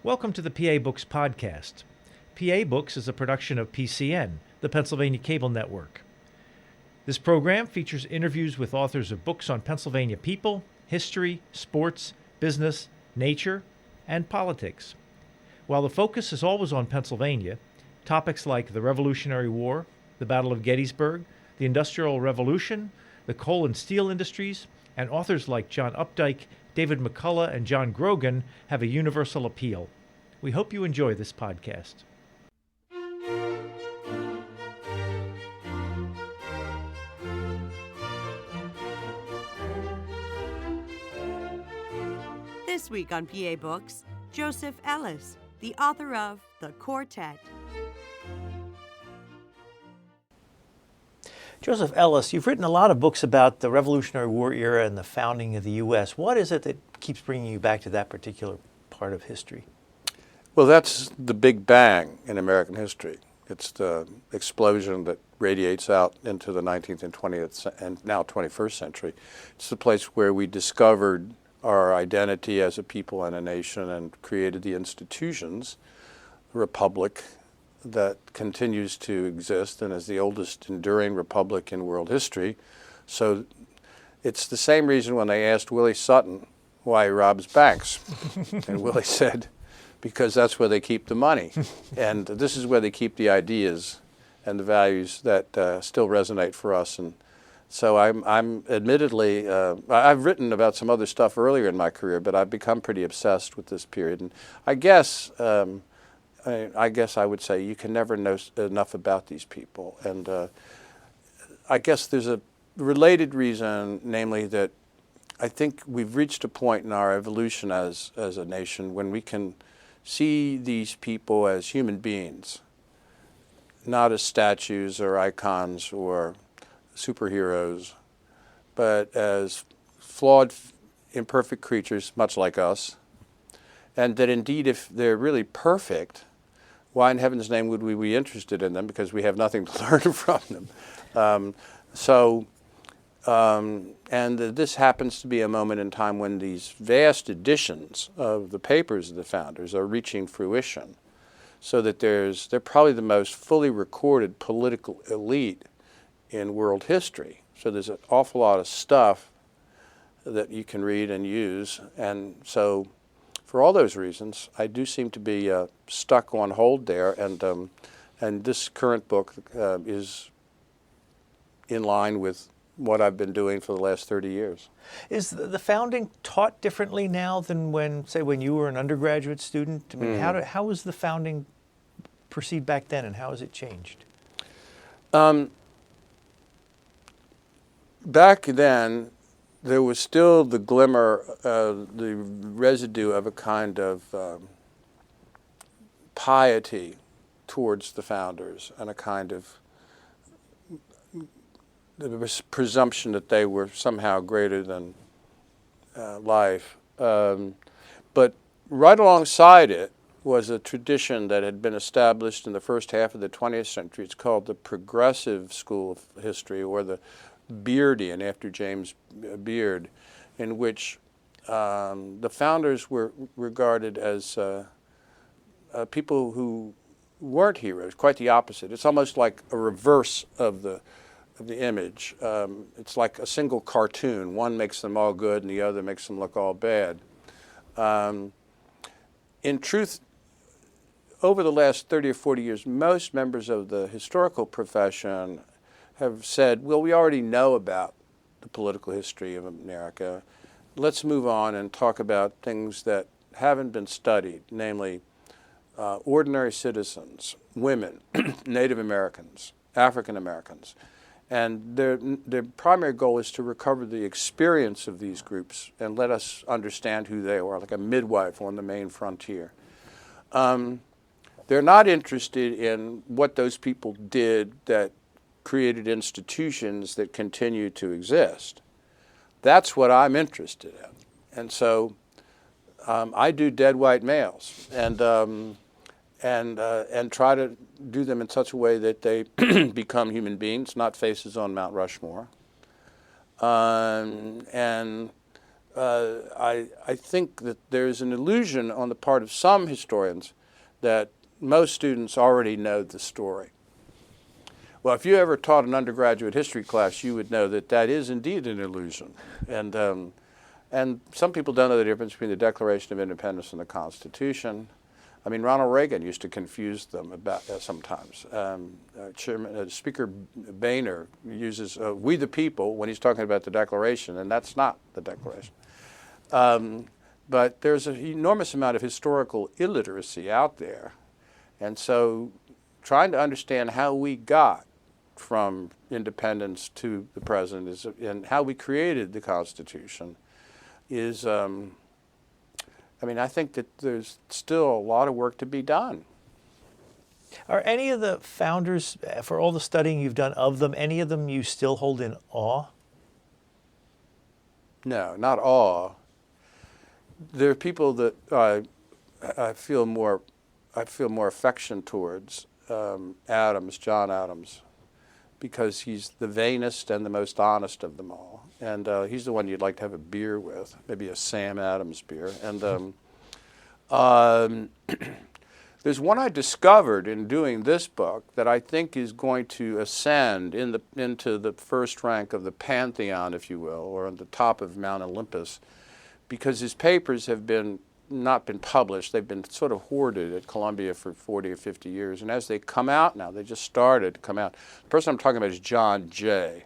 Welcome to the PA Books podcast. PA Books is a production of PCN, the Pennsylvania Cable Network. This program features interviews with authors of books on Pennsylvania people, history, sports, business, nature, and politics. While the focus is always on Pennsylvania, topics like the Revolutionary War, the Battle of Gettysburg, the Industrial Revolution, the coal and steel industries, and authors like John Updike, David McCullough, and John Grogan have a universal appeal. We hope you enjoy this podcast. This week on PA Books, Joseph Ellis, the author of The Quartet. Joseph Ellis, you've written a lot of books about the Revolutionary War era and the founding of the U.S. What is it that keeps bringing you back to that particular part of history? Well, that's the Big Bang in American history. It's the explosion that radiates out into the 19th and 20th and now 21st century. It's the place where we discovered our identity as a people and a nation and created the institutions, the republic that continues to exist and is the oldest enduring republic in world history. So it's the same reason when they asked Willie Sutton why he robs banks. And Willie said, because that's where they keep the money. And this is where they keep the ideas and the values that still resonate for us. And so I'm admittedly, I've written about some other stuff earlier in my career, but I've become pretty obsessed with this period. And I guess I would say you can never know enough about these people. And I guess there's a related reason, namely that I think we've reached a point in our evolution as a nation when we can see these people as human beings, not as statues or icons or superheroes, but as flawed, imperfect creatures, much like us. And that indeed, if they're really perfect, why in heaven's name would we be interested in them? Because we have nothing to learn from them. And this happens to be a moment in time when these vast editions of the papers of the founders are reaching fruition, so that they're probably the most fully recorded political elite in world history. So there's an awful lot of stuff that you can read and use. And so for all those reasons, I do seem to be stuck on hold there. And this current book is in line with what I've been doing for the last 30 years. Is the founding taught differently now than when you were an undergraduate student? I mean, how was the founding perceived back then, and how has it changed? Back then, there was still the glimmer, the residue of a kind of piety towards the founders and a kind of the presumption that they were somehow greater than life. But right alongside it was a tradition that had been established in the first half of the 20th century. It's called the Progressive School of History, or the Beardian, after James Beard, in which the founders were regarded as people who weren't heroes, quite the opposite. It's almost like a reverse of the image. It's like a single cartoon. One makes them all good and the other makes them look all bad. In truth, over the last 30 or 40 years, most members of the historical profession have said, well, we already know about the political history of America. Let's move on and talk about things that haven't been studied, namely ordinary citizens, women, Native Americans, African Americans. And their primary goal is to recover the experience of these groups and let us understand who they are, like a midwife on the main frontier. They're not interested in what those people did that created institutions that continue to exist. That's what I'm interested in. And so I do dead white males and try to do them in such a way that they become human beings, not faces on Mount Rushmore. And I think that there's an illusion on the part of some historians that most students already know the story. Well, if you ever taught an undergraduate history class, you would know that that is indeed an illusion. And some people don't know the difference between the Declaration of Independence and the Constitution. I mean, Ronald Reagan used to confuse them about sometimes. Speaker Boehner uses "we the people" when he's talking about the Declaration, and that's not the Declaration. But there's an enormous amount of historical illiteracy out there. And so trying to understand how we got from independence to the present and how we created the Constitution is, I think that there's still a lot of work to be done. Are any of the founders, for all the studying you've done of them, any of them you still hold in awe? No, not awe. There are people that I feel more affection towards. John Adams, because he's the vainest and the most honest of them all. And he's the one you'd like to have a beer with, maybe a Sam Adams beer. And there's one I discovered in doing this book that I think is going to ascend into the first rank of the pantheon, if you will, or on the top of Mount Olympus, because his papers have not been published. They've been sort of hoarded at Columbia for 40 or 50 years. And as they come out now, they just started to come out. The person I'm talking about is John Jay.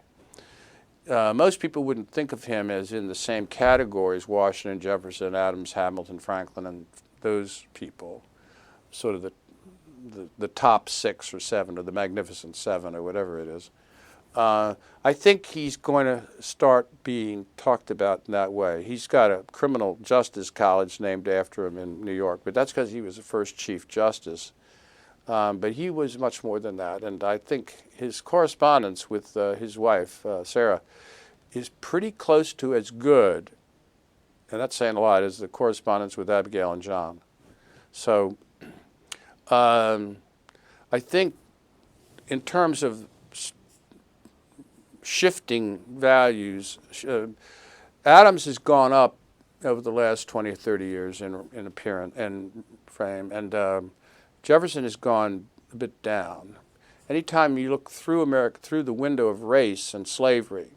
Most people wouldn't think of him as in the same category as Washington, Jefferson, Adams, Hamilton, Franklin, and those people, sort of the top 6 or 7 or the Magnificent Seven or whatever it is. I think he's going to start being talked about in that way. He's got a criminal justice college named after him in New York, but that's because he was the first Chief Justice. But he was much more than that, and I think his correspondence with his wife, Sarah, is pretty close to as good, and that's saying a lot, as the correspondence with Abigail and John. So I think in terms of shifting values, Adams has gone up over the last 20 or 30 years in appearance and frame, and Jefferson has gone a bit down. Anytime you look through America, through the window of race and slavery,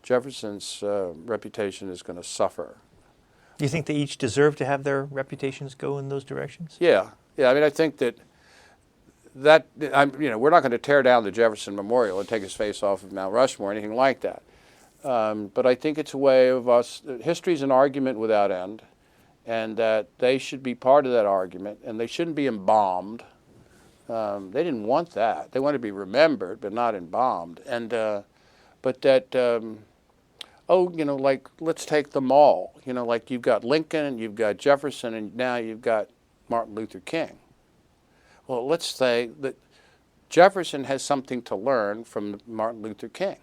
Jefferson's reputation is going to suffer. Do you think they each deserve to have their reputations go in those directions? Yeah. I think that we're not going to tear down the Jefferson Memorial and take his face off of Mount Rushmore or anything like that. But I think it's a way of us. History is an argument without end, and that they should be part of that argument, and they shouldn't be embalmed. They didn't want that. They wanted to be remembered, but not embalmed. And but that, like let's take them all. Like you've got Lincoln, and you've got Jefferson, and now you've got Martin Luther King. Well, let's say that Jefferson has something to learn from Martin Luther King.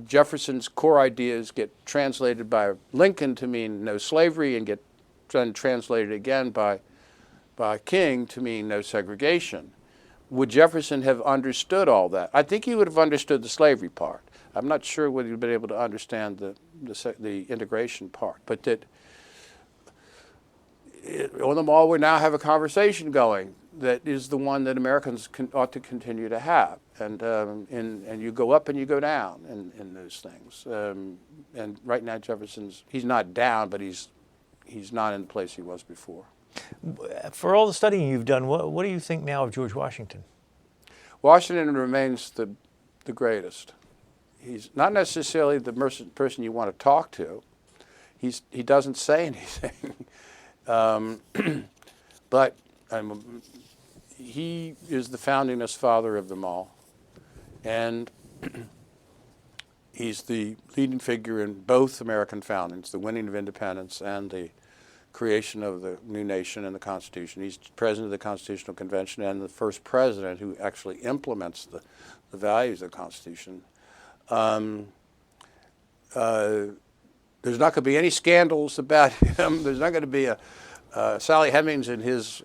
Jefferson's core ideas get translated by Lincoln to mean no slavery, and get translated again by King to mean no segregation. Would Jefferson have understood all that? I think he would have understood the slavery part. I'm not sure whether he'd been able to understand the integration part, but that on them all, we now have a conversation going that is the one that Americans ought to continue to have, and you go up and you go down in those things. And right now, he's not down, but he's not in the place he was before. For all the studying you've done, what do you think now of George Washington? Washington remains the greatest. He's not necessarily the person you want to talk to. He doesn't say anything. But he is the foundingest father of them all, and he's the leading figure in both American foundings, the winning of independence and the creation of the new nation and the Constitution. He's president of the Constitutional Convention and the first president who actually implements the values of the Constitution. There's not going to be any scandals about him. There's not going to be a Sally Hemings in his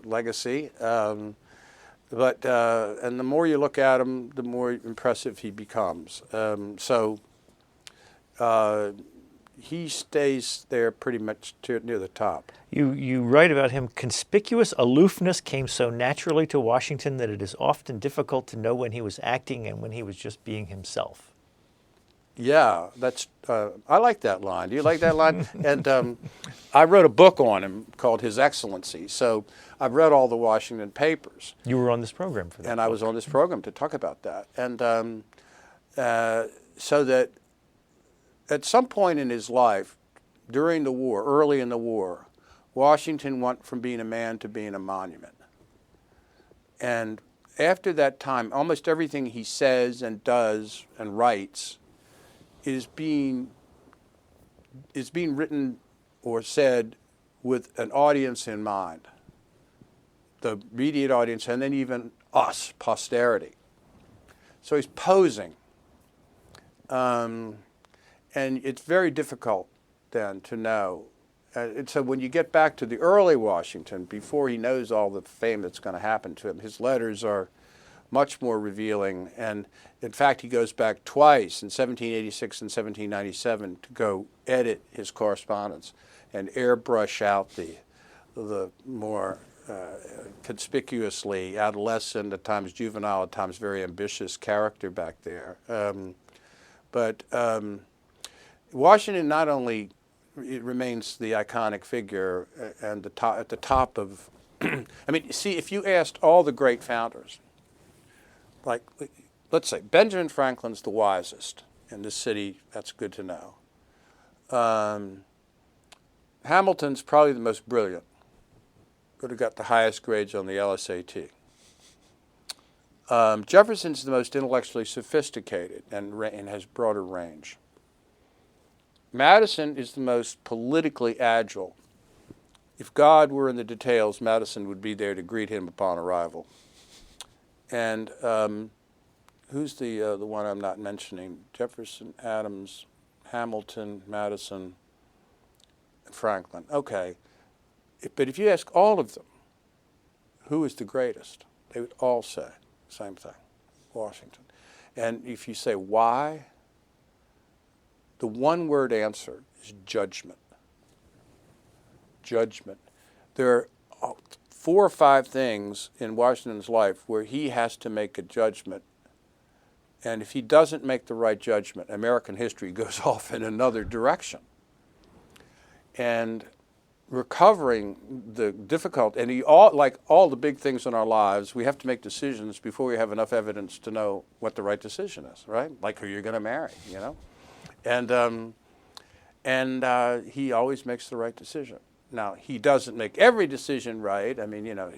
legacy. And the more you look at him, the more impressive he becomes. So he stays there pretty much near the top. You write about him, conspicuous aloofness came so naturally to Washington that it is often difficult to know when he was acting and when he was just being himself. Yeah, that's. I like that line. Do you like that line? And I wrote a book on him called His Excellency. So I've read all the Washington papers. You were on this program for that. And I was on this program to talk about that. And so that at some point in his life, during the war, early in the war, Washington went from being a man to being a monument. And after that time, almost everything he says and does and writes is being written or said with an audience in mind, the immediate audience, and then even us, posterity. So he's posing. And it's very difficult then to know. And so when you get back to the early Washington, before he knows all the fame that's going to happen to him, his letters are much more revealing. And in fact, he goes back twice, in 1786 and 1797, to go edit his correspondence and airbrush out the more conspicuously adolescent, at times juvenile, at times very ambitious character back there. But Washington not only remains the iconic figure and at the top of, I mean, see, if you asked all the great founders, like, let's say Benjamin Franklin's the wisest in this city, that's good to know. Hamilton's probably the most brilliant, would have got the highest grades on the LSAT. Jefferson's the most intellectually sophisticated and has broader range. Madison is the most politically agile. If God were in the details, Madison would be there to greet him upon arrival. And who's the one I'm not mentioning? Jefferson, Adams, Hamilton, Madison, and Franklin. Okay. But if you ask all of them, who is the greatest, they would all say the same thing, Washington. And if you say why, the one-word answer is judgment. Judgment. There are 4 or 5 things in Washington's life where he has to make a judgment. And if he doesn't make the right judgment, American history goes off in another direction. And recovering the difficult, and like all the big things in our lives, we have to make decisions before we have enough evidence to know what the right decision is, right? Like who you're going to marry, you know? And he always makes the right decision. Now, he doesn't make every decision right. I mean, you know,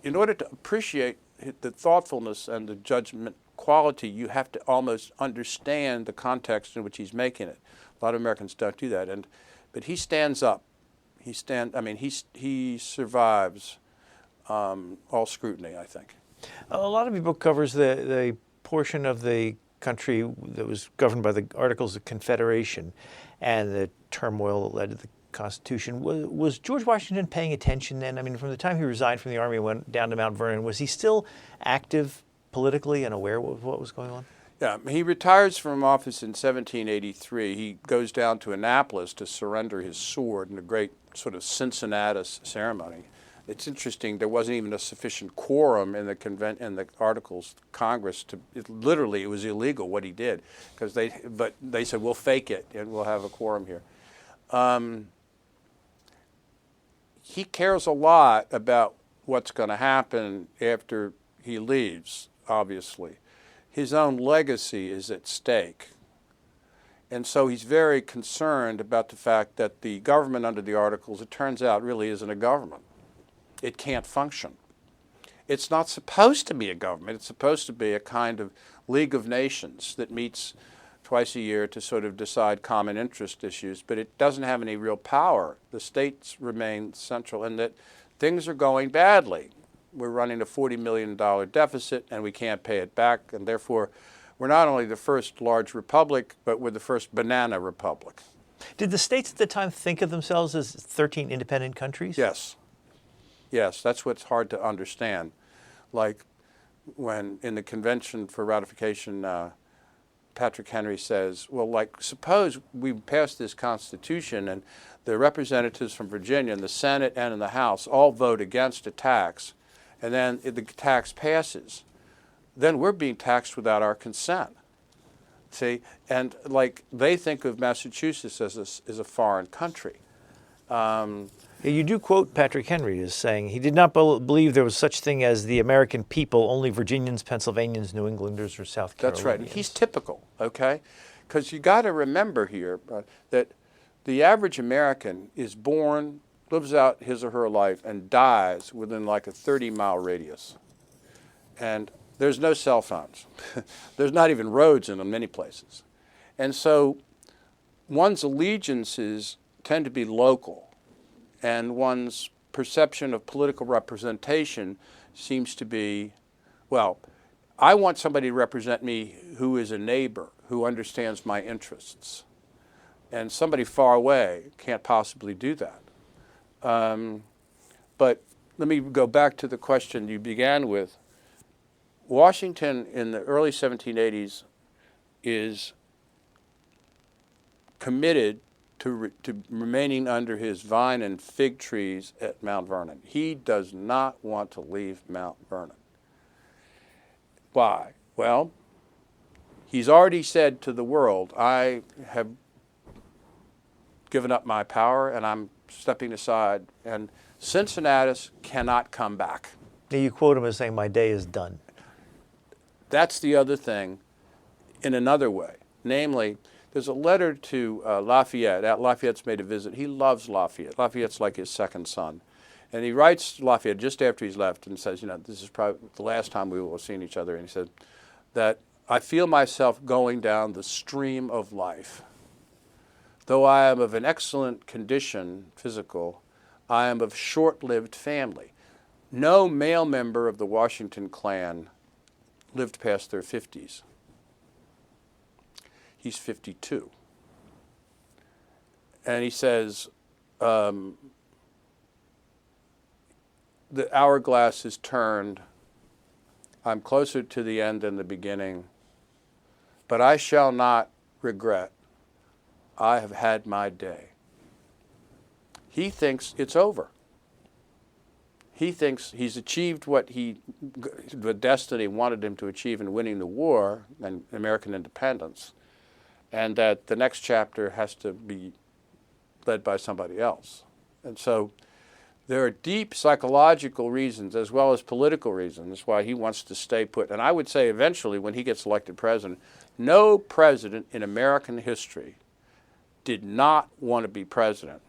in order to appreciate the thoughtfulness and the judgment quality, you have to almost understand the context in which he's making it. A lot of Americans don't do that, but he stands up. He survives all scrutiny, I think. A lot of your book covers the portion of the country that was governed by the Articles of Confederation and the turmoil that led to the Constitution. Was George Washington paying attention then? I mean, from the time he resigned from the Army and went down to Mount Vernon, was he still active politically and aware of what was going on? Yeah, he retires from office in 1783. He goes down to Annapolis to surrender his sword in a great sort of Cincinnatus ceremony. It's interesting, there wasn't even a sufficient quorum in the Articles of Congress it was illegal what he did, but they said, we'll fake it and we'll have a quorum here. He cares a lot about what's going to happen after he leaves, obviously. His own legacy is at stake. And so he's very concerned about the fact that the government under the Articles, it turns out, really isn't a government. It can't function. It's not supposed to be a government. It's supposed to be a kind of League of Nations that meets twice a year to sort of decide common interest issues, but it doesn't have any real power. The states remain central, and that things are going badly. We're running a $40 million deficit, and we can't pay it back, and therefore we're not only the first large republic, but we're the first banana republic. Did the states at the time think of themselves as 13 independent countries? Yes. Yes, that's what's hard to understand. Like, when in the Convention for Ratification, Patrick Henry says, well, like, suppose we pass this Constitution and the representatives from Virginia in the Senate and in the House all vote against a tax, and then the tax passes. Then we're being taxed without our consent. See, and like they think of Massachusetts as a foreign country. You do quote Patrick Henry as saying he did not believe there was such thing as the American people, only Virginians, Pennsylvanians, New Englanders, or South Carolinians. That's right. He's typical, okay? Because you got to remember here that the average American is born, lives out his or her life, and dies within like a 30-mile radius. And there's no cell phones. There's not even roads in many places. And so one's allegiances tend to be local, and one's perception of political representation seems to be, well, I want somebody to represent me who is a neighbor, who understands my interests. And somebody far away can't possibly do that. But let me go back to the question you began with. Washington in the early 1780s is committed to remaining under his vine and fig trees at Mount Vernon. He does not want to leave Mount Vernon. Why? Well, he's already said to the world, I have given up my power and I'm stepping aside, and Cincinnatus cannot come back. You quote him as saying, my day is done. That's the other thing in another way. Namely, there's a letter to Lafayette. Lafayette's made a visit. He loves Lafayette. Lafayette's like his second son. And he writes to Lafayette just after he's left and says, this is probably the last time we will have seen each other. And he said that I feel myself going down the stream of life. Though I am of an excellent condition, physical, I am of short-lived family. No male member of the Washington clan lived past their 50s. He's 52. And he says, the hourglass is turned. I'm closer to the end than the beginning. But I shall not regret. I have had my day. He thinks it's over. He thinks he's achieved what the destiny wanted him to achieve in winning the war and American independence, and that the next chapter has to be led by somebody else. And so there are deep psychological reasons as well as political reasons why he wants to stay put. And I would say eventually when he gets elected president, no president in American history did not want to be president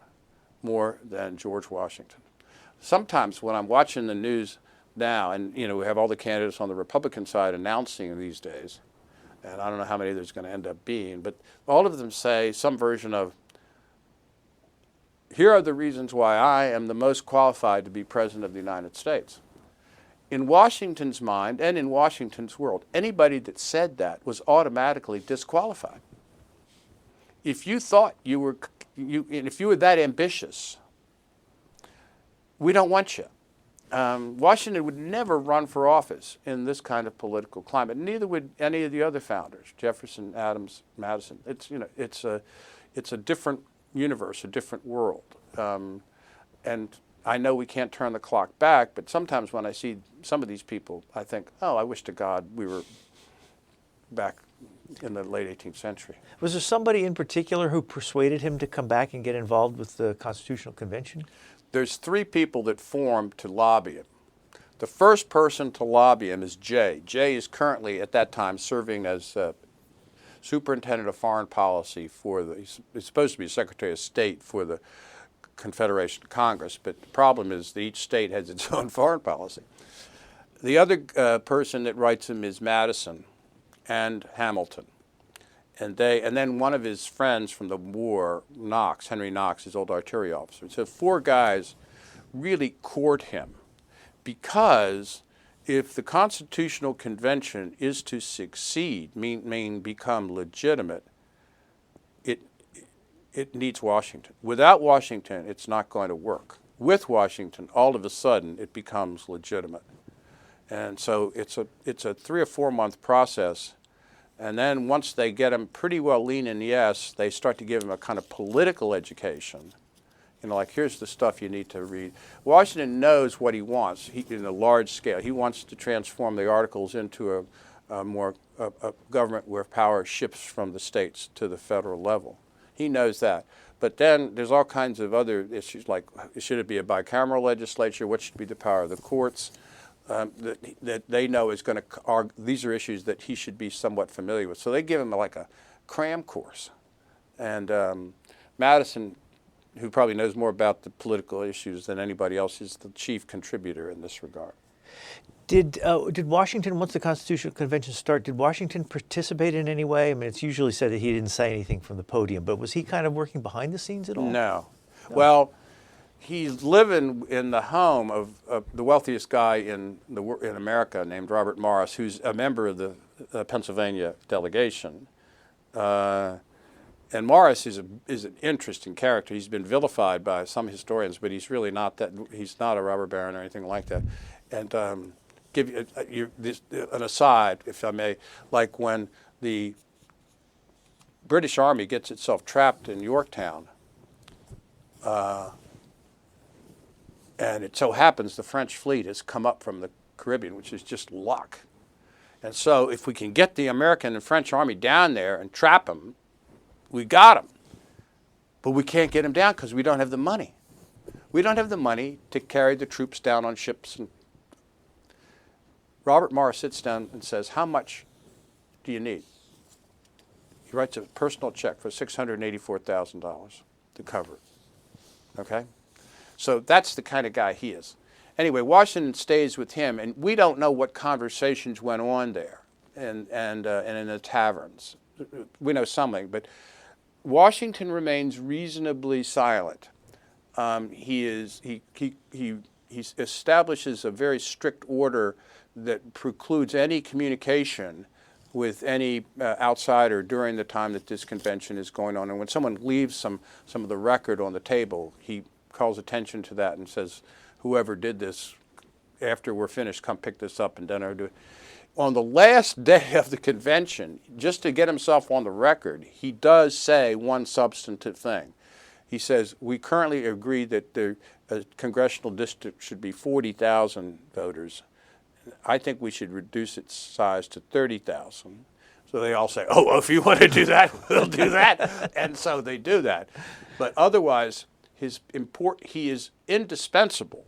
more than George Washington. Sometimes when I'm watching the news now, and we have all the candidates on the Republican side announcing these days, and I don't know how many there's going to end up being, but all of them say some version of, here are the reasons why I am the most qualified to be president of the United States. In Washington's mind and in Washington's world, anybody that said that was automatically disqualified. If you thought if you were that ambitious, we don't want you. Washington would never run for office in this kind of political climate. Neither would any of the other founders, Jefferson, Adams, Madison. It's a different universe, a different world. And I know we can't turn the clock back, but sometimes when I see some of these people, I think, oh, I wish to God we were back in the late 18th century. Was there somebody in particular who persuaded him to come back and get involved with the Constitutional Convention? There's three people that formed to lobby him. The first person to lobby him is Jay. Jay is currently, at that time, serving as Superintendent of Foreign Policy he's supposed to be Secretary of State for the Confederation Congress, but the problem is that each state has its own foreign policy. The other person that writes him is Madison and Hamilton. And then one of his friends from the war, Henry Knox, his old artillery officer. So four guys really court him because if the Constitutional Convention is to succeed, become legitimate, it needs Washington. Without Washington, it's not going to work. With Washington, all of a sudden, it becomes legitimate. And so it's a 3 or 4 month process. And then once they get them pretty well lean in yes, they start to give them a kind of political education. You know, like, here's the stuff you need to read. Washington knows what he wants in a large scale. He wants to transform the Articles into a government where power shifts from the states to the federal level. He knows that. But then there's all kinds of other issues, like should it be a bicameral legislature? What should be the power of the courts? That they know is going to, these are issues that he should be somewhat familiar with. So they give him like a cram course. And Madison, who probably knows more about the political issues than anybody else, is the chief contributor in this regard. Did Washington, once the Constitutional Convention started, did Washington participate in any way? I mean, it's usually said that he didn't say anything from the podium, but was he kind of working behind the scenes at all? No. Well, he's living in the home of the wealthiest guy in America named Robert Morris, who's a member of the Pennsylvania delegation. And Morris is an interesting character. He's been vilified by some historians, but he's really not that. He's not a robber baron or anything like that. And give you an aside, if I may, like when the British Army gets itself trapped in Yorktown, and it so happens the French fleet has come up from the Caribbean, which is just luck. And so if we can get the American and French Army down there and trap them, we got them. But we can't get them down because we don't have the money. We don't have the money to carry the troops down on ships. And Robert Morris sits down and says, how much do you need? He writes a personal check for $684,000 to cover it. Okay? So that's the kind of guy he is. Anyway, Washington stays with him, and we don't know what conversations went on there and in the taverns. We know something, but Washington remains reasonably silent. He establishes a very strict order that precludes any communication with any outsider during the time that this convention is going on. And when someone leaves some of the record on the table, he calls attention to that and says, whoever did this, after we're finished, come pick this up and then do it. On the last day of the convention, just to get himself on the record, he does say one substantive thing. He says, we currently agree that the congressional district should be 40,000 voters. I think we should reduce its size to 30,000. So they all say, oh, well, if you want to do that, we'll do that. And so they do that. But otherwise, he is indispensable,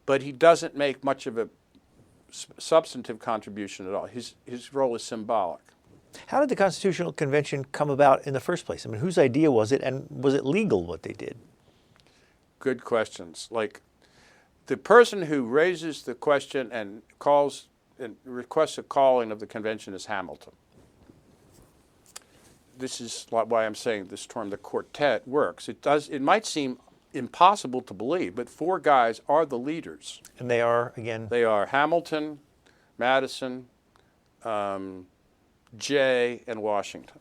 but he doesn't make much of a substantive contribution at all. His role is symbolic. How did the Constitutional Convention come about in the first place? I mean, whose idea was it, and was it legal what they did? Good questions. Like, the person who raises the question and calls and requests a calling of the convention is Hamilton. This is why I'm saying this term, the quartet, works. It might seem impossible to believe, but 4 guys are the leaders. And they are, again? They are Hamilton, Madison, Jay, and Washington.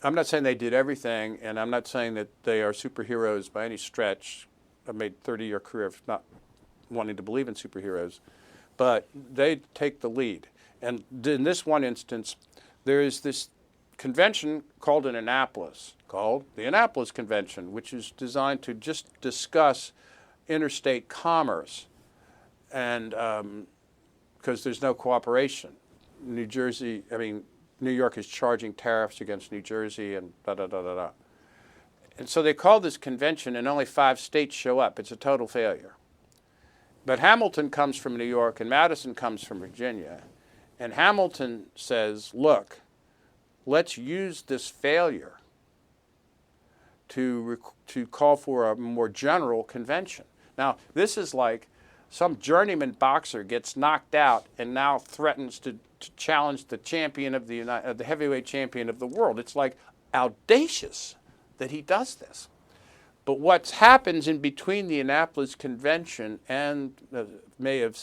I'm not saying they did everything, and I'm not saying that they are superheroes by any stretch. I've made a 30-year career of not wanting to believe in superheroes, but they take the lead. And in this one instance, there is this convention called in Annapolis, called the Annapolis Convention, which is designed to just discuss interstate commerce, and because there's no cooperation. New York is charging tariffs against New Jersey and da-da-da-da-da. And so they call this convention, and only 5 states show up. It's a total failure. But Hamilton comes from New York, and Madison comes from Virginia. And Hamilton says, look, let's use this failure to call for a more general convention. Now, this is like some journeyman boxer gets knocked out and now threatens to challenge the champion of the heavyweight champion of the world. It's like audacious that he does this. But what happens in between the Annapolis Convention and May of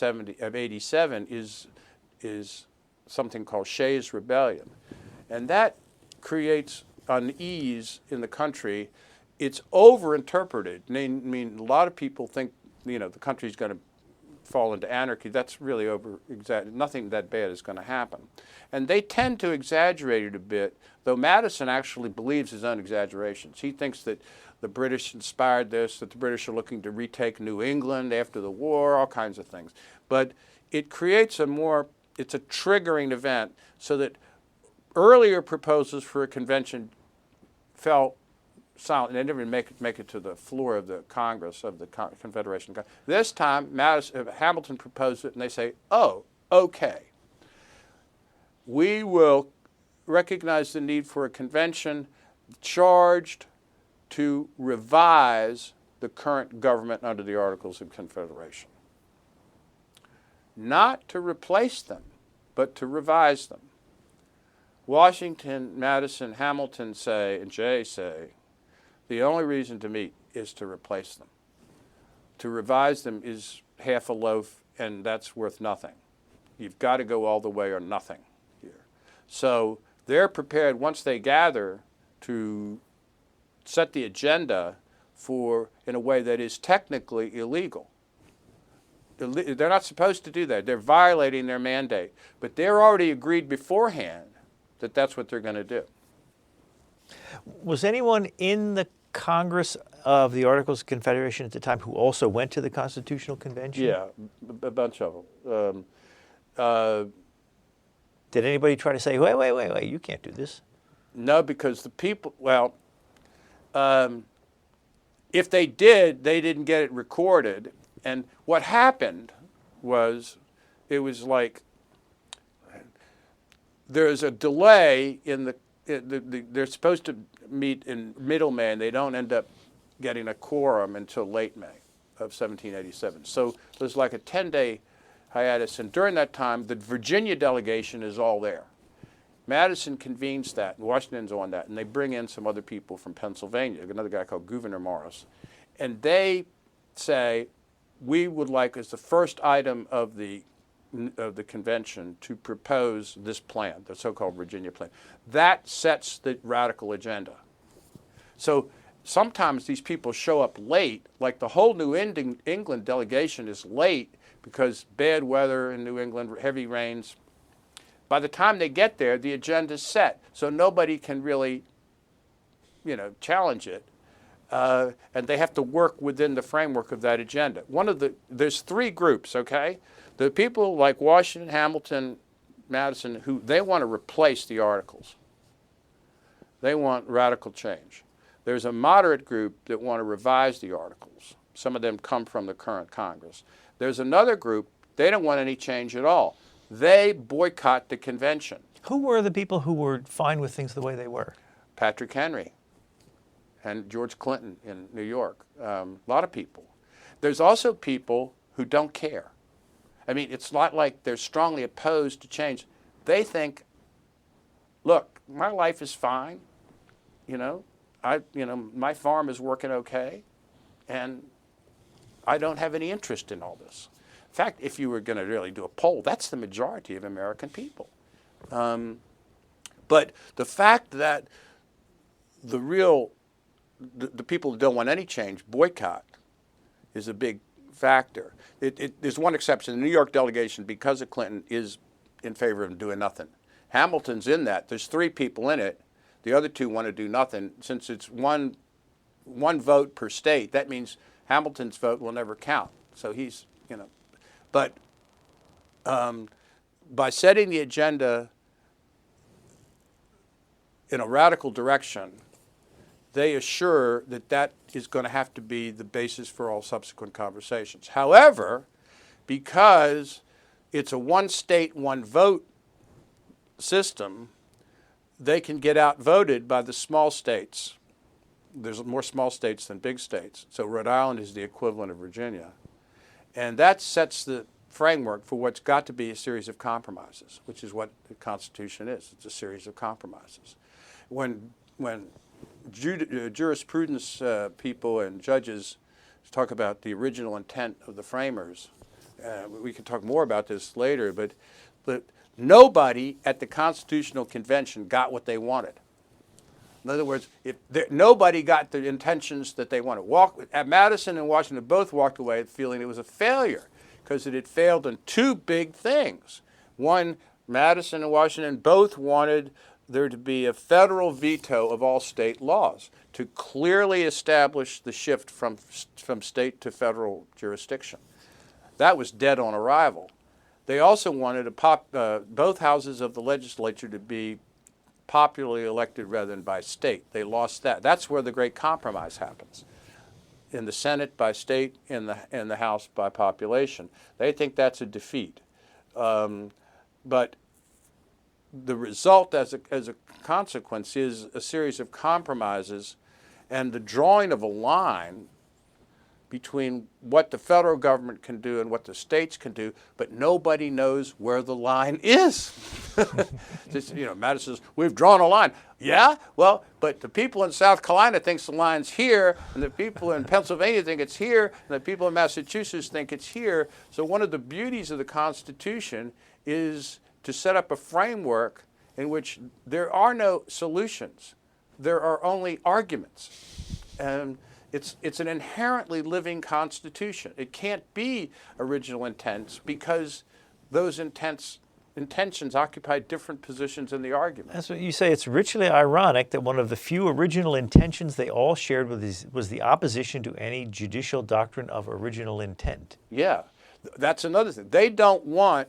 87 is something called Shays' Rebellion. And that creates unease in the country. It's overinterpreted. I mean, a lot of people think, the country's going to fall into anarchy, that's really nothing that bad is going to happen. And they tend to exaggerate it a bit, though Madison actually believes his own exaggerations. He thinks that the British inspired this, that the British are looking to retake New England after the war, all kinds of things. But it creates it's a triggering event so that earlier proposals for a convention fell silent. They never make it to the floor of the Congress, of the Confederation. This time, Hamilton proposed it, and they say, oh, okay. We will recognize the need for a convention charged to revise the current government under the Articles of Confederation. Not to replace them, but to revise them. Washington, Madison, Hamilton say, and Jay say, the only reason to meet is to replace them. To revise them is half a loaf, and that's worth nothing. You've got to go all the way or nothing here. So they're prepared, once they gather, to set the agenda in a way that is technically illegal. They're not supposed to do that. They're violating their mandate. But they're already agreed beforehand that that's what they're going to do. Was anyone in the Congress of the Articles of Confederation at the time who also went to the Constitutional Convention? Yeah, a bunch of them. Did anybody try to say, wait, you can't do this? No, because the people, if they did, they didn't get it recorded. And what happened was, it was like there's a delay in they're supposed to meet in middle-May, and they don't end up getting a quorum until late May of 1787. So there's like a 10-day hiatus, and during that time, the Virginia delegation is all there. Madison convenes that, and Washington's on that, and they bring in some other people from Pennsylvania, another guy called Gouverneur Morris, and they say, we would like, as the first item of the convention, to propose this plan, the so-called Virginia plan. That sets the radical agenda. So sometimes these people show up late, like the whole New England delegation is late because bad weather in New England, heavy rains. By the time they get there, the agenda's set, so nobody can really, challenge it. And they have to work within the framework of that agenda. There's three groups, okay? The people like Washington, Hamilton, Madison, who they want to replace the Articles. They want radical change. There's a moderate group that want to revise the Articles. Some of them come from the current Congress. There's another group, they don't want any change at all. They boycott the convention. Who were the people who were fine with things the way they were? Patrick Henry and George Clinton in New York. A lot of people. There's also people who don't care. I mean, it's not like they're strongly opposed to change. They think, look, my life is fine. My farm is working okay, and I don't have any interest in all this. In fact, if you were going to really do a poll, that's the majority of American people. But the fact that the people who don't want any change boycott is a big factor. There's one exception. The New York delegation, because of Clinton, is in favor of doing nothing. Hamilton's in that. There's three people in it. The other two want to do nothing. Since it's one vote per state, that means Hamilton's vote will never count. So he's, But by setting the agenda in a radical direction, they assure that that is going to have to be the basis for all subsequent conversations. However, because it's a one state, one vote system, they can get outvoted by the small states. There's more small states than big states. So Rhode Island is the equivalent of Virginia. And that sets the framework for what's got to be a series of compromises, which is what the Constitution is. It's a series of compromises. When jurisprudence people and judges talk about the original intent of the framers, we can talk more about this later, but nobody at the Constitutional Convention got what they wanted. In other words, nobody got the intentions that they wanted. Madison and Washington both walked away feeling it was a failure because it had failed in two big things. One, Madison and Washington both wanted there to be a federal veto of all state laws to clearly establish the shift from state to federal jurisdiction. That was dead on arrival. They also wanted both houses of the legislature to be popularly elected rather than by state. They lost that. That's where the great compromise happens. In the Senate by state, in the House by population. They think that's a defeat. But the result as a consequence is a series of compromises and the drawing of a line between what the federal government can do and what the states can do, but nobody knows where the line is. Madison says, we've drawn a line. Yeah, well, but the people in South Carolina think the line's here, and the people in Pennsylvania think it's here, and the people in Massachusetts think it's here. So one of the beauties of the Constitution is to set up a framework in which there are no solutions. There are only arguments. And it's an inherently living Constitution. It can't be original intents because those intentions occupy different positions in the argument. That's what you say. It's richly ironic that one of the few original intentions they all shared was the opposition to any judicial doctrine of original intent. Yeah, that's another thing. They don't want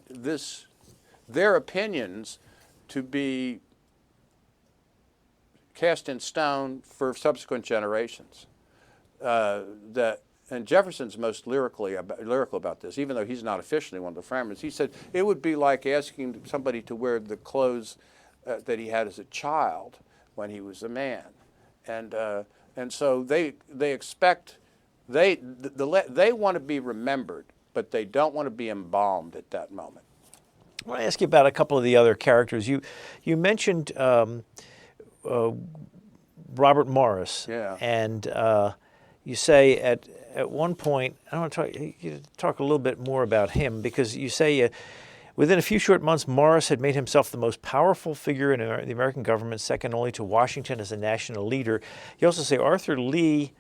their opinions to be cast in stone for subsequent generations. And Jefferson's most lyrical about this, even though he's not officially one of the framers. He said it would be like asking somebody to wear the clothes that he had as a child when he was a man, and so they expect they want to be remembered, but they don't want to be embalmed at that moment. I want to ask you about a couple of the other characters. You mentioned Robert Morris, yeah, and you say at one point, I want to talk a little bit more about him, because you say within a few short months, Morris had made himself the most powerful figure in the American government, second only to Washington as a national leader. You also say Arthur Lee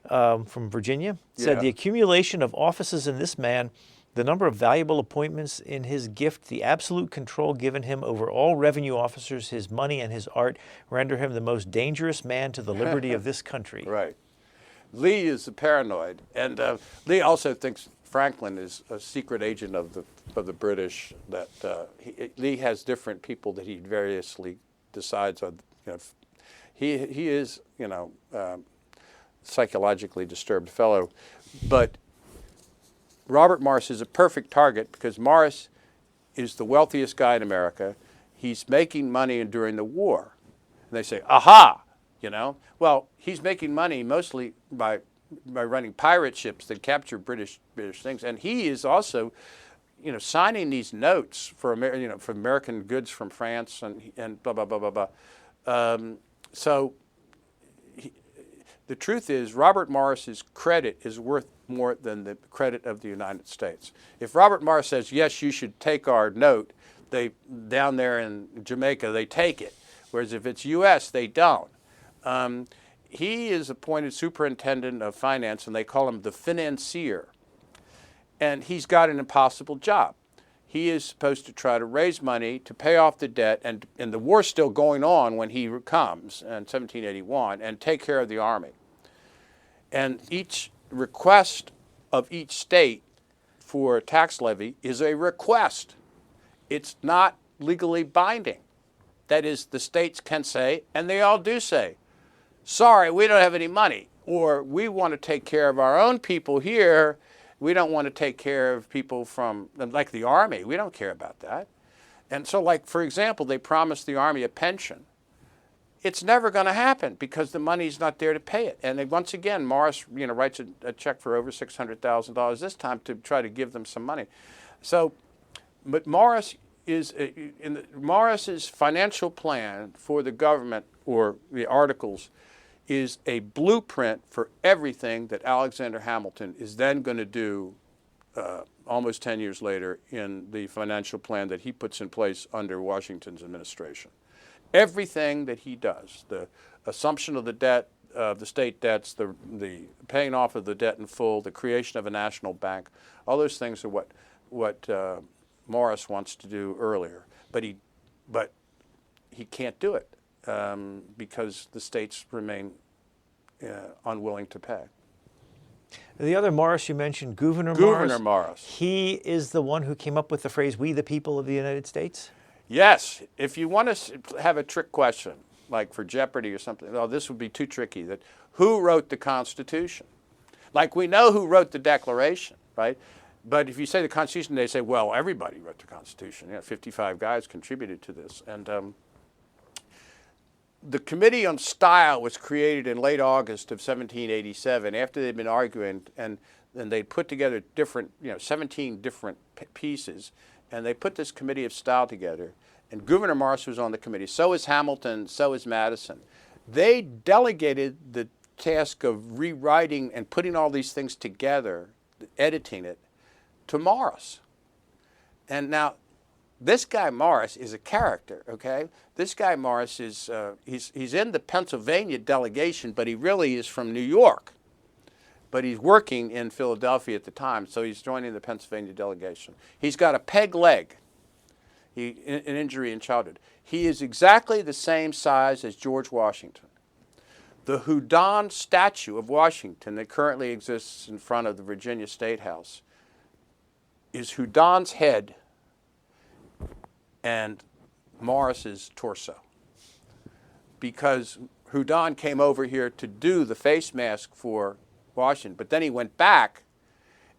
from Virginia said the accumulation of offices in this man, the number of valuable appointments in his gift, the absolute control given him over all revenue officers, his money and his art, render him the most dangerous man to the liberty of this country. Right. Lee is a paranoid, and Lee also thinks Franklin is a secret agent of the British. That Lee has different people that he variously decides on. He is psychologically disturbed fellow, but Robert Morris is a perfect target because Morris is the wealthiest guy in America. He's making money during the war, and they say, "Aha!" Well, he's making money mostly by running pirate ships that capture British things, and he is also, signing these notes for for American goods from France and blah blah blah blah blah. So the truth is, Robert Morris's credit is worth more than the credit of the United States. If Robert Morris says yes, you should take our note, they down there in Jamaica they take it, whereas if it's U.S. they don't. He is appointed superintendent of finance, and they call him the financier. And he's got an impossible job. He is supposed to try to raise money to pay off the debt, and the war's still going on when he comes in 1781, and take care of the army. And each request of each state for tax levy is a request. It's not legally binding. That is, the states can say, and they all do say, sorry, we don't have any money, or we want to take care of our own people here. We don't want to take care of people from, like the Army. We don't care about that. And so, like, for example, they promised the Army a pension. It's never going to happen because the money's not there to pay it. And then once again, Morris, writes a check for over $600,000 this time to try to give them some money. So, but Morris is Morris's financial plan for the government, or the Articles, is a blueprint for everything that Alexander Hamilton is then going to do almost 10 years later in the financial plan that he puts in place under Washington's administration. Everything that he does, the assumption of the debt, of the state debts, the paying off of the debt in full, the creation of a national bank. All those things are what Morris wants to do earlier, but he can't do it because the states remain unwilling to pay. The other Morris you mentioned, Gouverneur Morris. He is the one who came up with the phrase, "We the people of the United States"? Yes. If you want to have a trick question, like for Jeopardy or something, oh, this would be too tricky, that who wrote the Constitution? Like we know who wrote the Declaration, right? But if you say the Constitution, they say, well, everybody wrote the Constitution. 55 guys contributed to this. And the Committee on Style was created in late August of 1787 after they'd been arguing, and they put together 17 different pieces, and they put this Committee of Style together. And Gouverneur Morris was on the committee. So is Hamilton. So is Madison. They delegated the task of rewriting and putting all these things together, editing it, to Morris. And now, this guy Morris is a character, okay? This guy Morris is, he's in the Pennsylvania delegation, but he really is from New York. But he's working in Philadelphia at the time, so he's joining the Pennsylvania delegation. He's got a peg leg, an injury in childhood. He is exactly the same size as George Washington. The Houdon statue of Washington that currently exists in front of the Virginia State House is Houdon's head and Morris's torso, because Houdon came over here to do the face mask for Washington, but then he went back,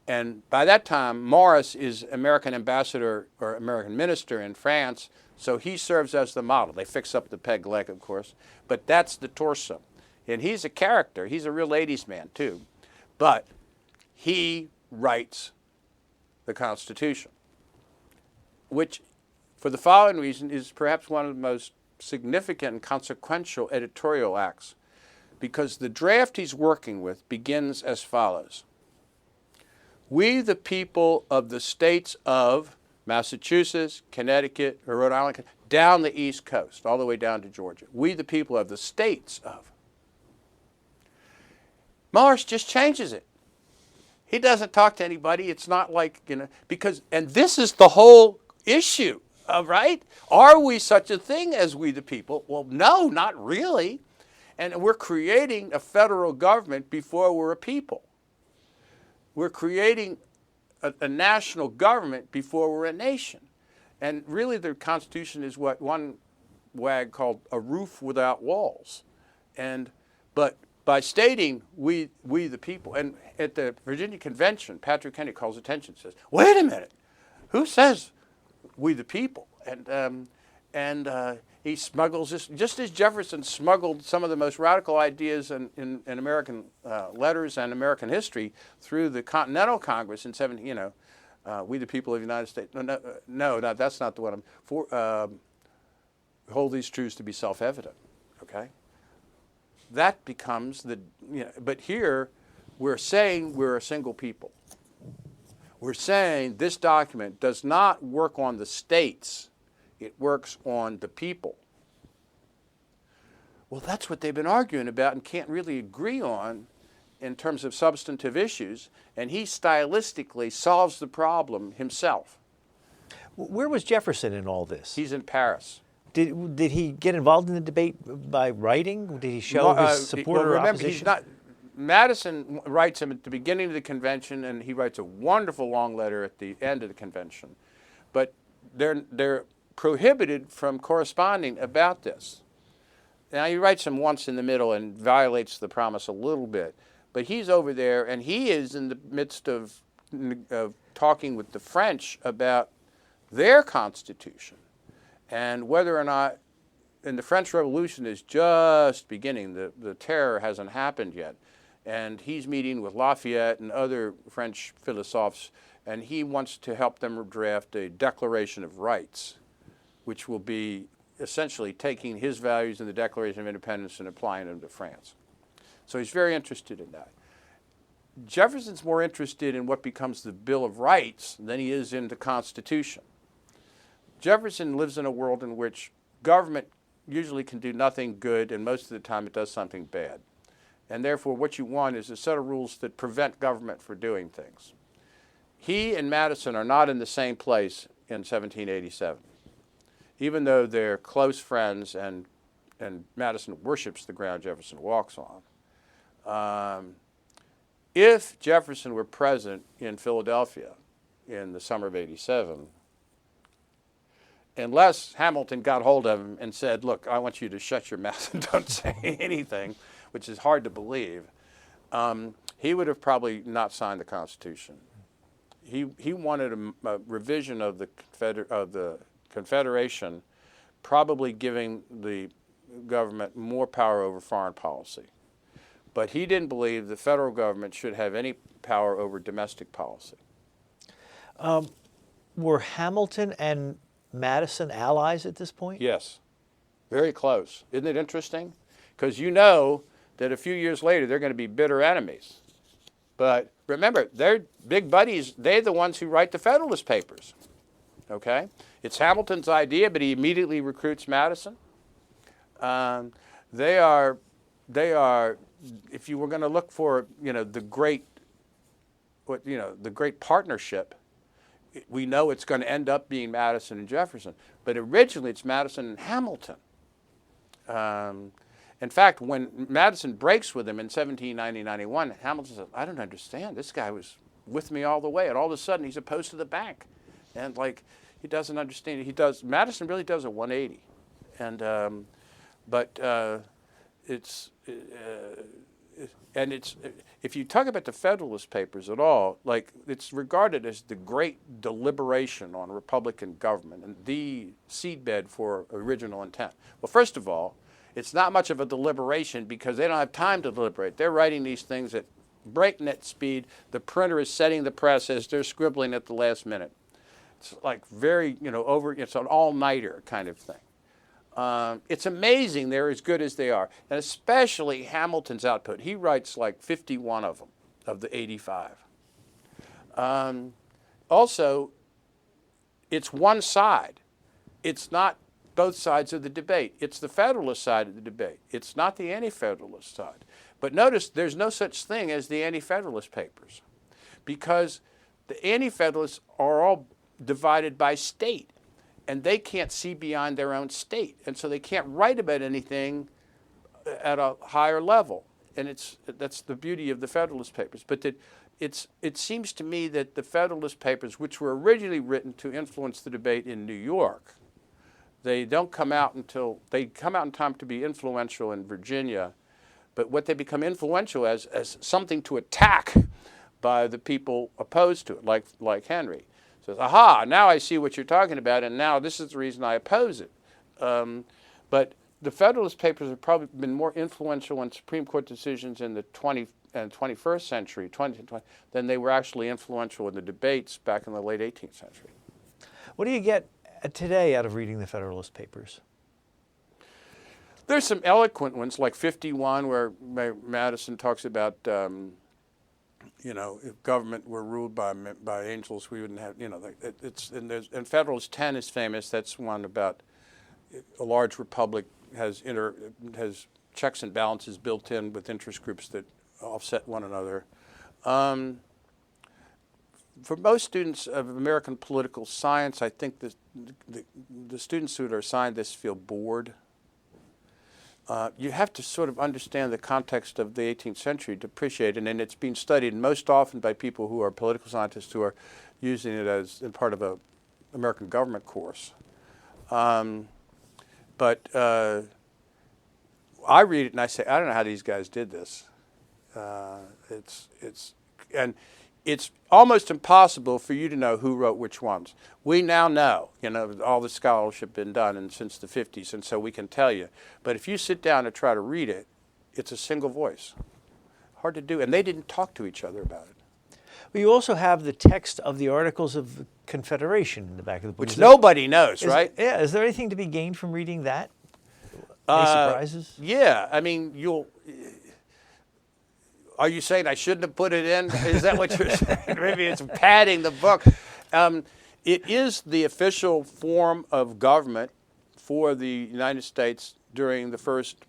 and by that time Morris is American ambassador or American minister in France, so he serves as the model. They fix up the peg leg, of course, but that's the torso. And he's a character. He's a real ladies' man too, but he writes the Constitution, which for the following reason is perhaps one of the most significant and consequential editorial acts, because the draft he's working with begins as follows. We, the people of the states of Massachusetts, Connecticut, or Rhode Island, down the East Coast, all the way down to Georgia. We, the people of the states of. Morris just changes it. He doesn't talk to anybody. It's not like, because, and this is the whole issue. Right? Are we such a thing as we the people? Well, no, not really. And we're creating a federal government before we're a people. We're creating a national government before we're a nation. And really the Constitution is what one wag called a roof without walls. But by stating we the people, and at the Virginia Convention, Patrick Henry calls attention, says, wait a minute, who says we the people? And he smuggles this, just as Jefferson smuggled some of the most radical ideas in American letters and American history through the Continental Congress in we the people of the United States. No, that's not the one I'm for. Hold these truths to be self-evident. Okay, that becomes but here we're saying we're a single people. We're saying this document does not work on the states. It works on the people. Well, that's what they've been arguing about and can't really agree on in terms of substantive issues, and he stylistically solves the problem himself. Where was Jefferson in all this? He's in Paris. Did he get involved in the debate by writing? Did he show his support or remember, opposition? Madison writes him at the beginning of the convention, and he writes a wonderful long letter at the end of the convention. But they're prohibited from corresponding about this. Now, he writes him once in the middle and violates the promise a little bit. But he's over there, and he is in the midst of talking with the French about their constitution and whether or not, and the French Revolution is just beginning. The terror hasn't happened yet. And he's meeting with Lafayette and other French philosophes, and he wants to help them draft a Declaration of Rights, which will be essentially taking his values in the Declaration of Independence and applying them to France. So he's very interested in that. Jefferson's more interested in what becomes the Bill of Rights than he is in the Constitution. Jefferson lives in a world in which government usually can do nothing good, and most of the time it does something bad. And therefore, what you want is a set of rules that prevent government from doing things. He and Madison are not in the same place in 1787, even though they're close friends and Madison worships the ground Jefferson walks on. If Jefferson were present in Philadelphia in the summer of '87, unless Hamilton got hold of him and said, look, I want you to shut your mouth and don't say anything, which is hard to believe, he would have probably not signed the Constitution. He wanted a revision of the Confederation, probably giving the government more power over foreign policy. But he didn't believe the federal government should have any power over domestic policy. Were Hamilton and Madison allies at this point? Yes, very close. Isn't it interesting? Because you know that a few years later they're going to be bitter enemies. But remember, they're big buddies. They're the ones who write the Federalist Papers. Okay? It's Hamilton's idea, but he immediately recruits Madison. They are, if you were going to look for, the great partnership, we know it's going to end up being Madison and Jefferson. But originally it's Madison and Hamilton. In fact, when Madison breaks with him in 1790-91, Hamilton says, I don't understand. This guy was with me all the way, and all of a sudden he's opposed to the bank. And he doesn't understand. Madison really does a 180. And if you talk about the Federalist Papers at all, it's regarded as the great deliberation on Republican government and the seedbed for original intent. Well, first of all, it's not much of a deliberation because they don't have time to deliberate. They're writing these things at breakneck speed. The printer is setting the press as they're scribbling at the last minute. It's very, it's an all-nighter kind of thing. It's amazing they're as good as they are, and especially Hamilton's output. He writes 51 of them, of the 85. Also, it's one side. It's not both sides of the debate. It's the Federalist side of the debate. It's not the Anti-Federalist side. But notice there's no such thing as the Anti-Federalist Papers because the Anti-Federalists are all divided by state. And they can't see beyond their own state. And so they can't write about anything at a higher level. And that's the beauty of the Federalist Papers. But it seems to me that the Federalist Papers, which were originally written to influence the debate in New York, they come out in time to be influential in Virginia. But what they become influential as something to attack by the people opposed to it, like Henry. Says, aha, now I see what you're talking about, and now this is the reason I oppose it. But the Federalist Papers have probably been more influential in Supreme Court decisions in the 20th and 21st century, than they were actually influential in the debates back in the late 18th century. What do you get today out of reading the Federalist Papers? There's some eloquent ones, like 51, where Madison talks about if government were ruled by angels, we wouldn't have, and Federalist 10 is famous. That's one about a large republic has checks and balances built in with interest groups that offset one another. For most students of American political science, I think the students who are assigned this feel bored. You have to sort of understand the context of the 18th century to appreciate it, and it's being studied most often by people who are political scientists who are using it as in part of an American government course. But I read it and I say, I don't know how these guys did this. It's almost impossible for you to know who wrote which ones. We now know, all the scholarship been done since the 50s, and so we can tell you. But if you sit down and try to read it, it's a single voice. Hard to do, and they didn't talk to each other about it. Well, you also have the text of the Articles of Confederation in the back of the book. Which nobody knows, right? Yeah, is there anything to be gained from reading that? Any surprises? Yeah, I mean, are you saying I shouldn't have put it in? Is that what you're saying? Maybe it's padding the book. It is the official form of government for the United States during the first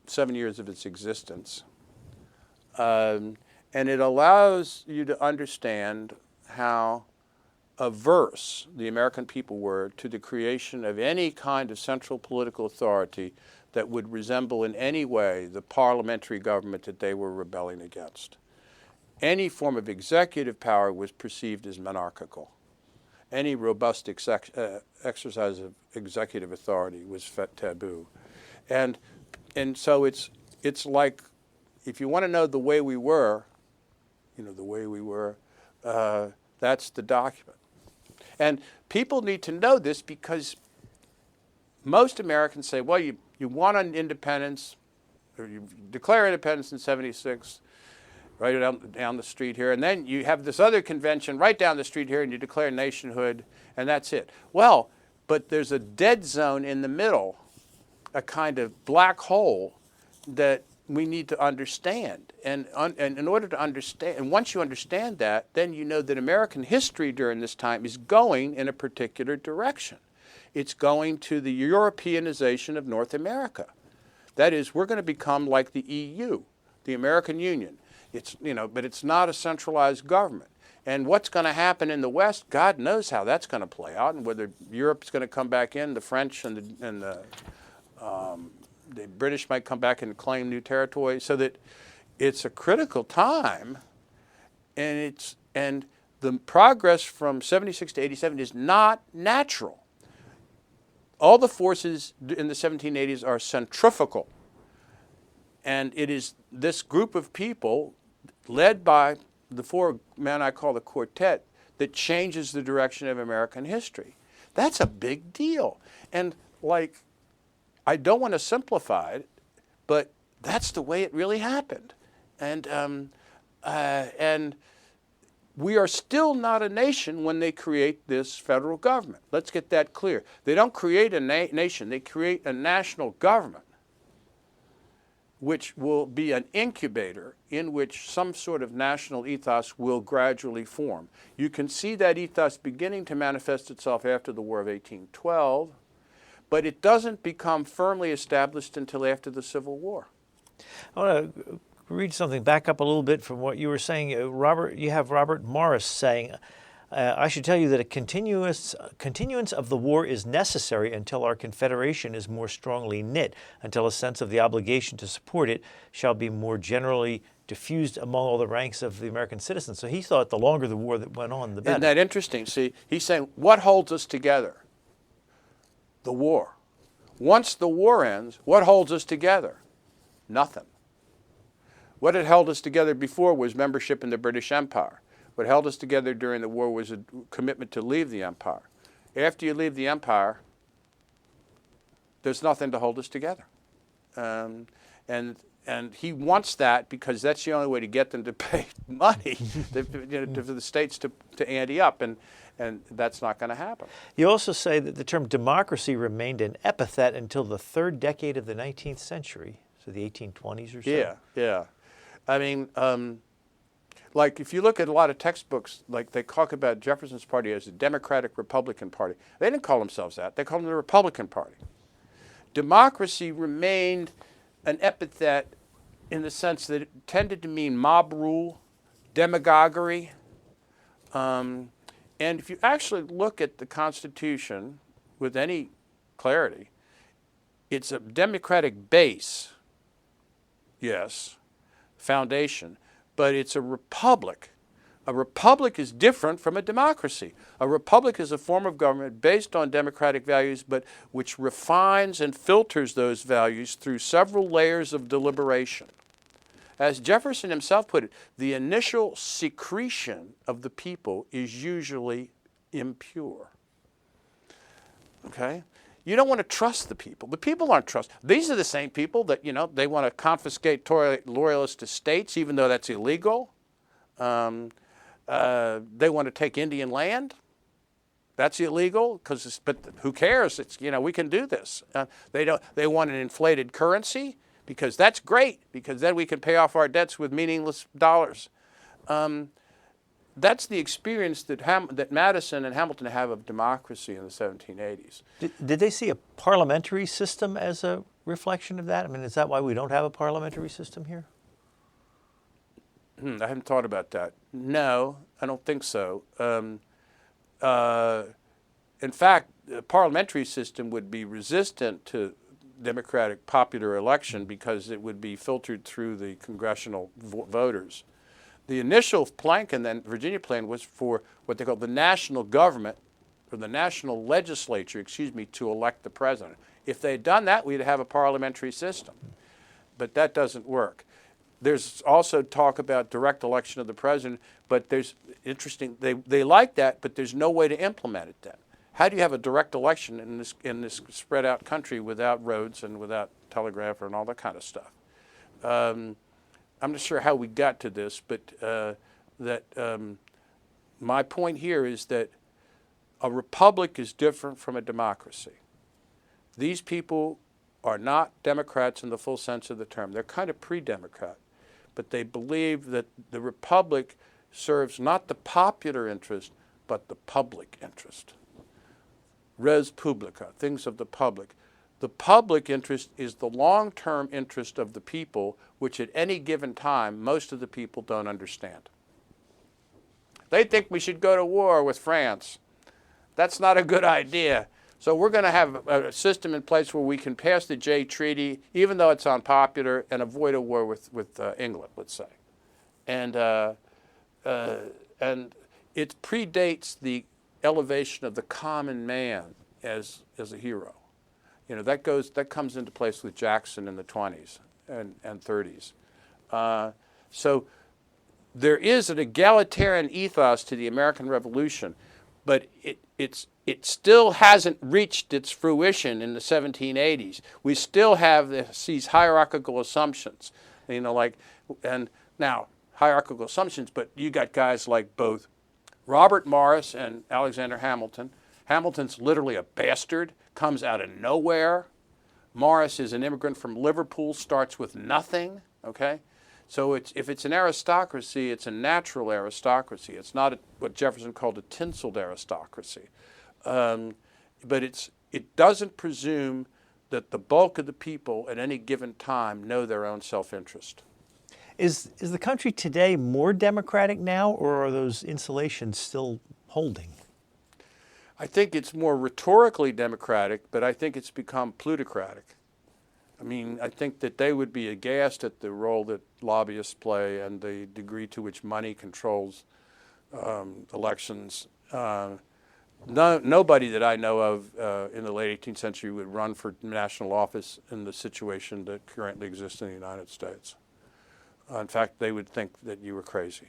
7 years of its existence. And it allows you to understand how averse the American people were to the creation of any kind of central political authority that would resemble in any way the parliamentary government that they were rebelling against. Any form of executive power was perceived as monarchical. Any robust exercise of executive authority was taboo. And so it's like, if you want to know the way we were, that's the document. And people need to know this because most Americans say, well, you want an independence, or you declare independence in 76, right down the street here, and then you have this other convention right down the street here, and you declare nationhood, and that's it. Well, but there's a dead zone in the middle, a kind of black hole that we need to understand. And in order to understand, and once you understand that, then you know that American history during this time is going in a particular direction. It's going to the Europeanization of North America. That is, we're going to become like the EU, the American Union. But it's not a centralized government. And what's going to happen in the West, God knows how that's going to play out, and whether Europe's going to come back in, the French and the British might come back and claim new territory. So that it's a critical time, and the progress from 76 to 87 is not natural. All the forces in the 1780s are centrifugal. And it is this group of people, led by the four men I call the Quartet, that changes the direction of American history. That's a big deal. And I don't want to simplify it, but that's the way it really happened. And we are still not a nation when they create this federal government. Let's get that clear. They don't create a nation. They create a national government, which will be an incubator in which some sort of national ethos will gradually form. You can see that ethos beginning to manifest itself after the War of 1812, but it doesn't become firmly established until after the Civil War. I want to read something back up a little bit from what you were saying. You have Robert Morris saying, I should tell you that a continuance of the war is necessary until our Confederation is more strongly knit, until a sense of the obligation to support it shall be more generally diffused among all the ranks of the American citizens. So he thought the longer the war that went on, the better. Isn't that interesting? See, he's saying, what holds us together? The war. Once the war ends, what holds us together? Nothing. What had held us together before was membership in the British Empire. What held us together during the war was a commitment to leave the empire. After you leave the empire, there's nothing to hold us together. And he wants that because that's the only way to get them to pay money to the states to ante up, and that's not going to happen. You also say that the term democracy remained an epithet until the third decade of the 19th century, so the 1820s or so. Yeah. I mean, if you look at a lot of textbooks, they talk about Jefferson's party as a Democratic Republican Party. They didn't call themselves that. They called them the Republican Party. Democracy remained an epithet in the sense that it tended to mean mob rule, demagoguery. And if you actually look at the Constitution with any clarity, it's a democratic base, yes, foundation, but it's a republic. A republic is different from a democracy. A republic is a form of government based on democratic values, but which refines and filters those values through several layers of deliberation. As Jefferson himself put it, the initial secretion of the people is usually impure. Okay? You don't want to trust the people. The people aren't trust. These are the same people that, they want to confiscate Loyalist estates, even though that's illegal. They want to take Indian land. That's illegal, but who cares? It's, we can do this. They want an inflated currency because that's great, because then we can pay off our debts with meaningless dollars. That's the experience that Madison and Hamilton have of democracy in the 1780s. Did they see a parliamentary system as a reflection of that? I mean, is that why we don't have a parliamentary system here? I hadn't thought about that. No, I don't think so. In fact, a parliamentary system would be resistant to democratic popular election because it would be filtered through the congressional voters. The initial plank in the Virginia plan was for what they call the national government, or the national legislature, to elect the president. If they had done that, we'd have a parliamentary system. But that doesn't work. There's also talk about direct election of the president, but there's interesting, they like that, but there's no way to implement it then. How do you have a direct election in this spread out country without roads and without telegraph and all that kind of stuff? I'm not sure how we got to this, but my point here is that a republic is different from a democracy. These people are not Democrats in the full sense of the term. They're kind of pre-Democrat, but they believe that the republic serves not the popular interest, but the public interest. Res publica, things of the public. The public interest is the long-term interest of the people, which at any given time, most of the people don't understand. They think we should go to war with France. That's not a good idea. So we're going to have a system in place where we can pass the Jay Treaty, even though it's unpopular, and avoid a war with England, let's say. And it predates the elevation of the common man as a hero. You know, that comes into place with Jackson in the 20s and 30s. So there is an egalitarian ethos to the American Revolution, but it still hasn't reached its fruition in the 1780s. We still have these hierarchical assumptions, you know, and now hierarchical assumptions, but you got guys like both Robert Morris and Alexander Hamilton. Hamilton's literally a bastard, comes out of nowhere. Morris is an immigrant from Liverpool, starts with nothing, okay? So if it's an aristocracy, it's a natural aristocracy. It's not what Jefferson called a tinseled aristocracy. But it doesn't presume that the bulk of the people at any given time know their own self-interest. Is the country today more democratic now, or are those insulations still holding? I think it's more rhetorically democratic, but I think it's become plutocratic. I mean, I think that they would be aghast at the role that lobbyists play and the degree to which money controls elections. Nobody that I know of in the late 18th century would run for national office in the situation that currently exists in the United States. In fact, they would think that you were crazy.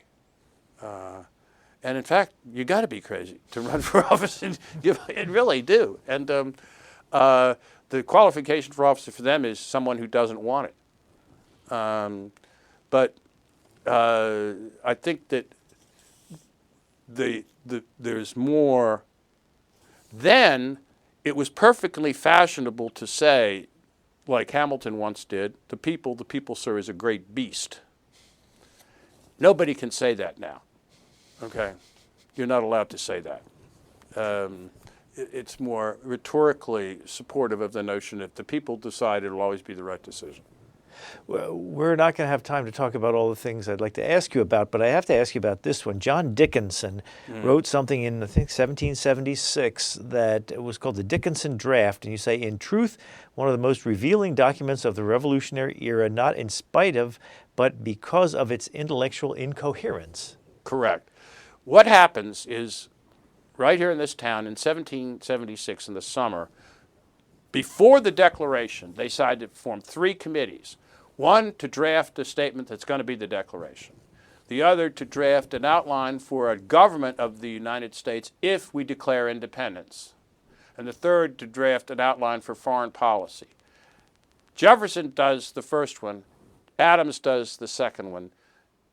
And in fact, you got to be crazy to run for office. You really do. And the qualification for office for them is someone who doesn't want it. But I think that there's more. Then it was perfectly fashionable to say, like Hamilton once did, the people, sir, is a great beast. Nobody can say that now. Okay, you're not allowed to say that. It's more rhetorically supportive of the notion that the people decide it'll always be the right decision. Well, we're not going to have time to talk about all the things I'd like to ask you about, but I have to ask you about this one. John Dickinson wrote something in, I think, 1776 that was called the Dickinson Draft, and you say, in truth, one of the most revealing documents of the Revolutionary era, not in spite of, but because of its intellectual incoherence. Correct. What happens is, right here in this town in 1776 in the summer, before the Declaration, they decided to form three committees. One to draft a statement that's going to be the Declaration. The other to draft an outline for a government of the United States if we declare independence. And the third to draft an outline for foreign policy. Jefferson does the first one. Adams does the second one.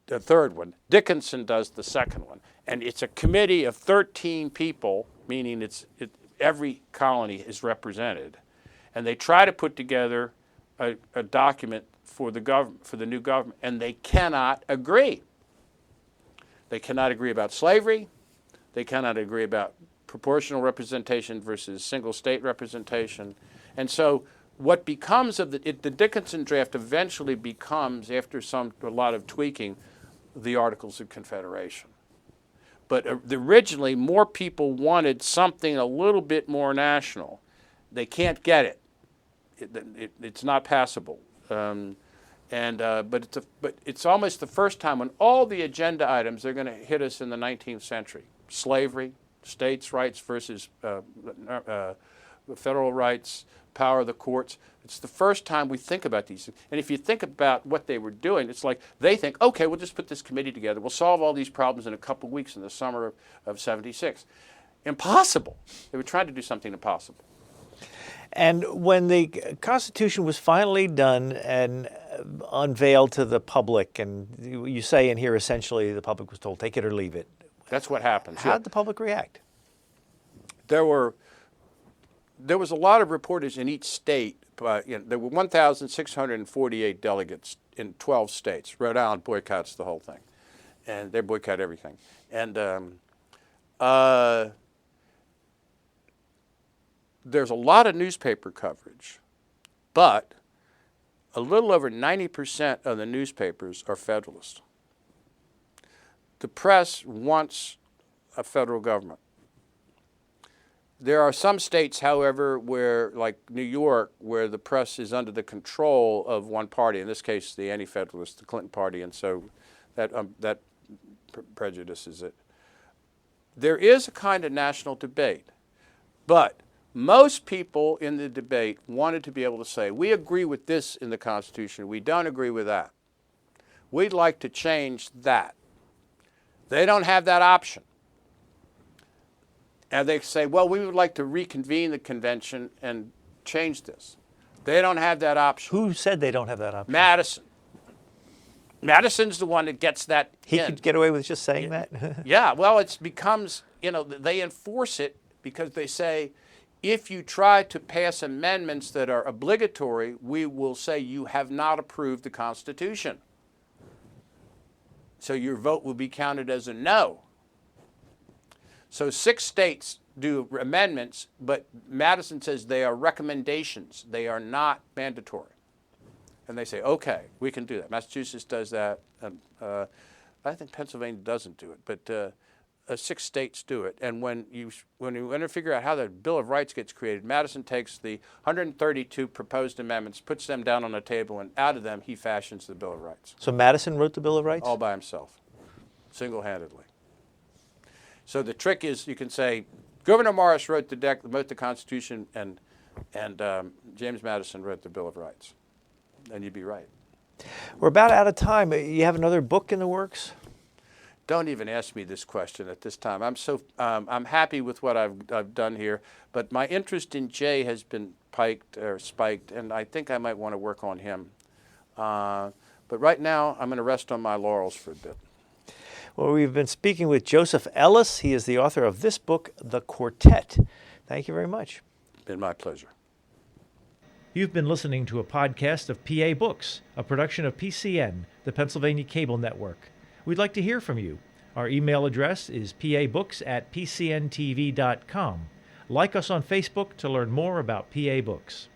The third one. Dickinson does the second one. And it's a committee of 13 people, meaning every colony is represented. And they try to put together a document for the new government, and they cannot agree. They cannot agree about slavery. They cannot agree about proportional representation versus single state representation. And so what becomes of the Dickinson draft eventually becomes, after a lot of tweaking, the Articles of Confederation. But originally, more people wanted something a little bit more national. They can't get it. It's not passable. But it's almost the first time when all the agenda items are going to hit us in the 19th century. Slavery, states' rights versus federal rights, power of the courts. It's the first time we think about these things. And if you think about what they were doing, it's like they think, okay, we'll just put this committee together. We'll solve all these problems in a couple of weeks in the summer of 76. Impossible. They were trying to do something impossible. And when the Constitution was finally done and unveiled to the public, and you say in here essentially the public was told, take it or leave it. That's what happens. How did the public react? There was a lot of reporters in each state. There were 1,648 delegates in 12 states. Rhode Island boycotts the whole thing, and they boycott everything. And there's a lot of newspaper coverage, but a little over 90% of the newspapers are Federalist. The press wants a federal government. There are some states, however, where, like New York, where the press is under the control of one party, in this case the anti-federalist, the Clinton party, and so that prejudices it. There is a kind of national debate, but most people in the debate wanted to be able to say, we agree with this in the Constitution, we don't agree with that. We'd like to change that. They don't have that option. And they say, well, we would like to reconvene the convention and change this. They don't have that option. Who said they don't have that option? Madison. Madison's the one that gets that He in. could get away with just saying that? Yeah, well, it becomes, they enforce it because they say, if you try to pass amendments that are obligatory, we will say you have not approved the Constitution. So your vote will be counted as a no. So 6 states do amendments, but Madison says they are recommendations. They are not mandatory. And they say, okay, we can do that. Massachusetts does that. I think Pennsylvania doesn't do it, but 6 states do it. And when you want to figure out how the Bill of Rights gets created, Madison takes the 132 proposed amendments, puts them down on a table, and out of them he fashions the Bill of Rights. So Madison wrote the Bill of Rights? All by himself, single-handedly. So the trick is, you can say, Gouverneur Morris wrote the Constitution, and James Madison wrote the Bill of Rights, and you'd be right. We're about out of time. You have another book in the works? Don't even ask me this question at this time. I'm happy with what I've done here, but my interest in Jay has been spiked, and I think I might want to work on him. But right now, I'm going to rest on my laurels for a bit. Well, we've been speaking with Joseph Ellis. He is the author of this book, The Quartet. Thank you very much. It's been my pleasure. You've been listening to a podcast of PA Books, a production of PCN, the Pennsylvania Cable Network. We'd like to hear from you. Our email address is pabooks@pcntv.com. Like us on Facebook to learn more about PA Books.